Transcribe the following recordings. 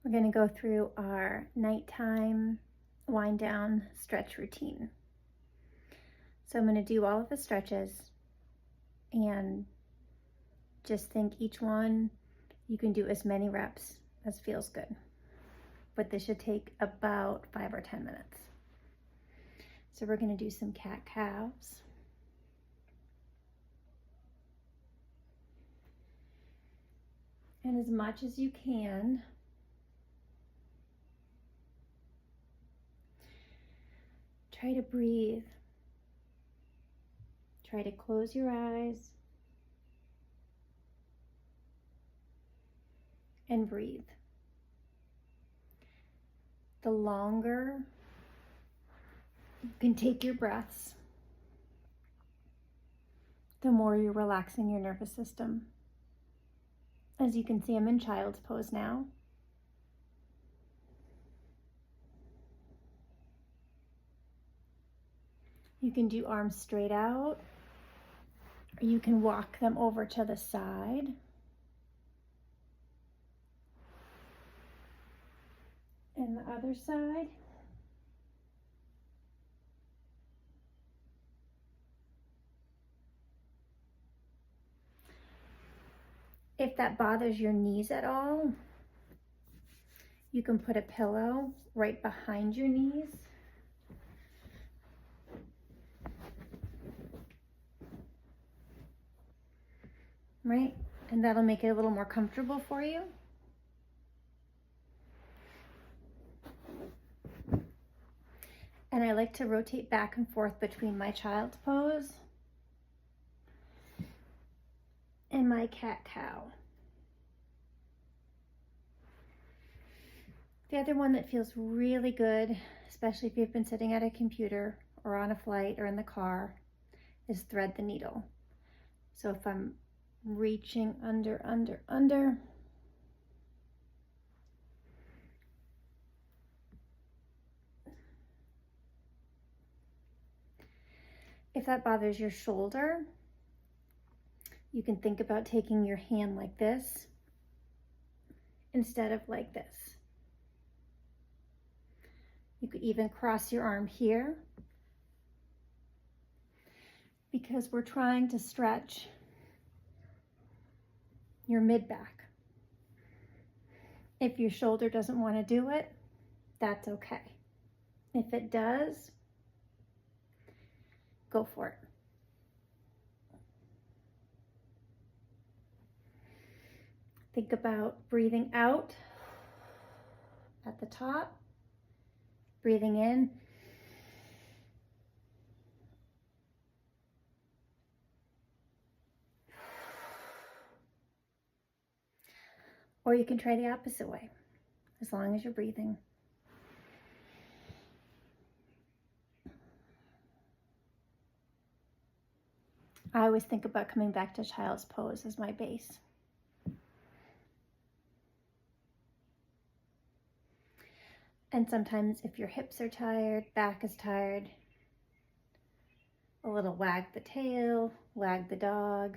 We're going to go through our nighttime wind down stretch routine. So I'm going to do all of the stretches and just think each one you can do as many reps as feels good. But this should take about 5 or 10 minutes. So we're going to do some cat-cows. And as much as you can, try to breathe. Try to close your eyes and breathe. The longer you can take your breaths, the more you're relaxing your nervous system. As you can see, I'm in child's pose now. You can do arms straight out, or you can walk them over to the side. And the other side. If that bothers your knees at all, you can put a pillow right behind your knees. Right? And that'll make it a little more comfortable for you. And I like to rotate back and forth between my child's pose and my cat-cow. The other one that feels really good, especially if you've been sitting at a computer or on a flight or in the car, is thread the needle. So if I'm reaching under, if that bothers your shoulder, you can think about taking your hand like this instead of like this. You could even cross your arm here, because we're trying to stretch your mid-back. If your shoulder doesn't want to do it, that's okay. If it does, go for it. Think about breathing out at the top, breathing in, or you can try the opposite way, as long as you're breathing. I always think about coming back to child's pose as my base. And sometimes if your hips are tired, back is tired, a little wag the tail, wag the dog,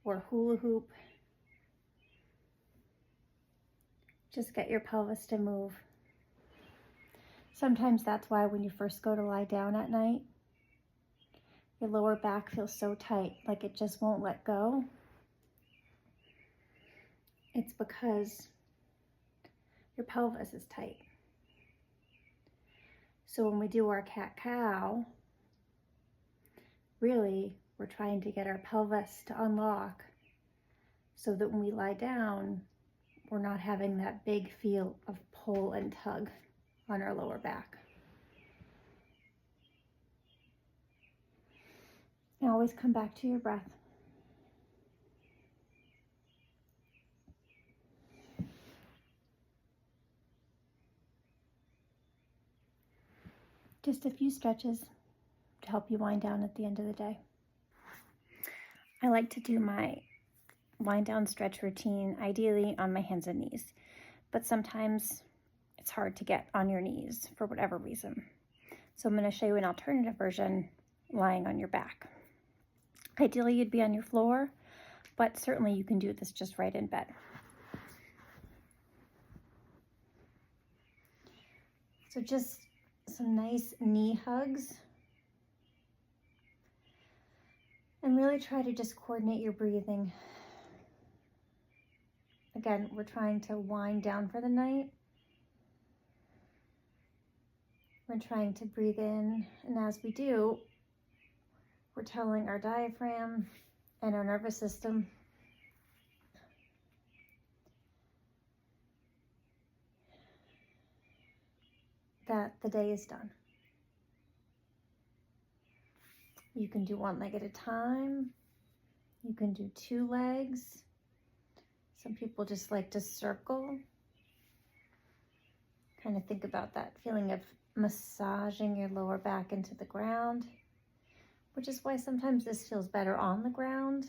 or hula hoop. Just get your pelvis to move. Sometimes that's why when you first go to lie down at night, your lower back feels so tight, like it just won't let go. It's because your pelvis is tight. So when we do our cat-cow, really, we're trying to get our pelvis to unlock so that when we lie down, we're not having that big feel of pull and tug on our lower back. And always come back to your breath. Just a few stretches to help you wind down at the end of the day. I like to do my wind down stretch routine ideally on my hands and knees, but sometimes it's hard to get on your knees for whatever reason. So I'm going to show you an alternative version lying on your back. Ideally you'd be on your floor, but certainly you can do this just right in bed. So just some nice knee hugs. And really try to just coordinate your breathing. Again, we're trying to wind down for the night. We're trying to breathe in, and as we do, we're telling our diaphragm and our nervous system that the day is done. You can do one leg at a time. You can do 2 legs. Some people just like to circle. Kind of think about that feeling of massaging your lower back into the ground, which is why sometimes this feels better on the ground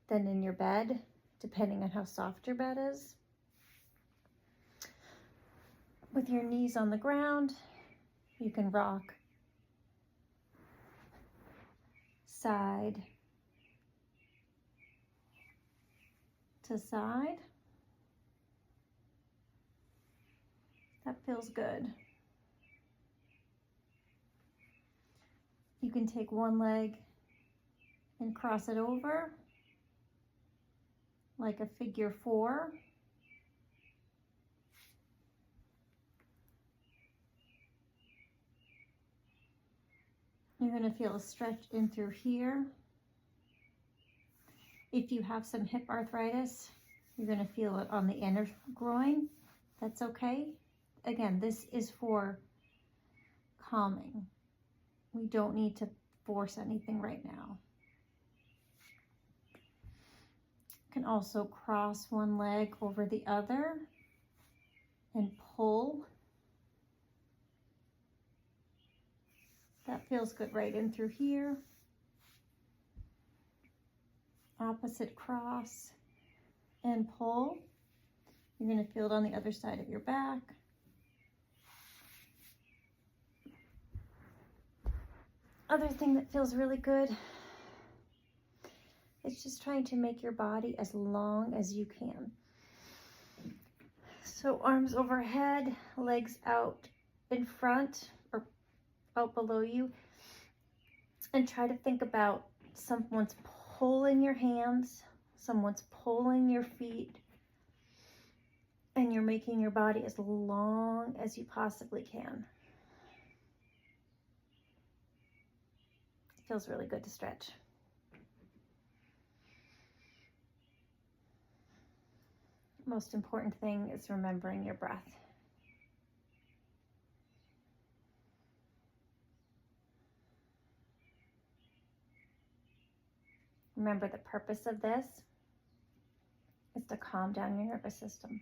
than in your bed, depending on how soft your bed is. With your knees on the ground, you can rock side to side. That feels good. You can take one leg and cross it over like a figure 4. You're going to feel a stretch in through here. If you have some hip arthritis, you're going to feel it on the inner groin. That's okay. Again, this is for calming. We don't need to force anything right now. You can also cross one leg over the other and pull. That feels good right in through here. Opposite cross and pull. You're going to feel it on the other side of your back. Other thing that feels really good is just trying to make your body as long as you can. So arms overhead, legs out in front or out below you, and try to think about someone's pulling your hands, someone's pulling your feet, and you're making your body as long as you possibly can. It feels really good to stretch. Most important thing is remembering your breath. Remember, the purpose of this is to calm down your nervous system.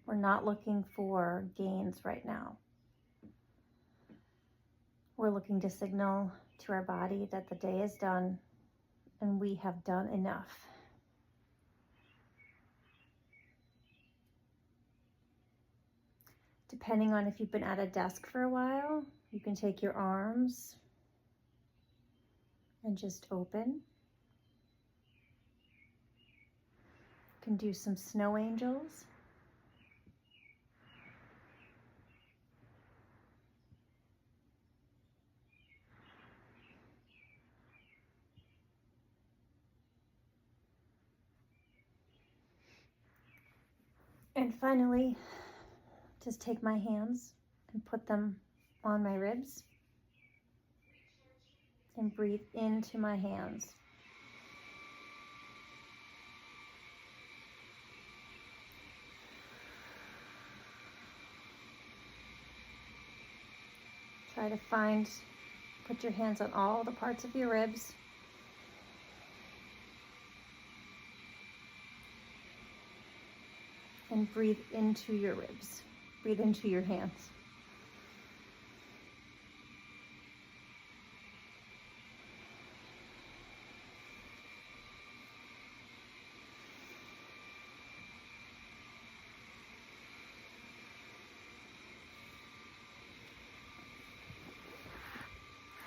We're not looking for gains right now. We're looking to signal to our body that the day is done and we have done enough. Depending on if you've been at a desk for a while, you can take your arms and just open. You can do some snow angels. And finally, just take my hands and put them on my ribs and breathe into my hands. Try to put your hands on all the parts of your ribs. And breathe into your ribs. Breathe into your hands.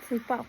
Sleep well.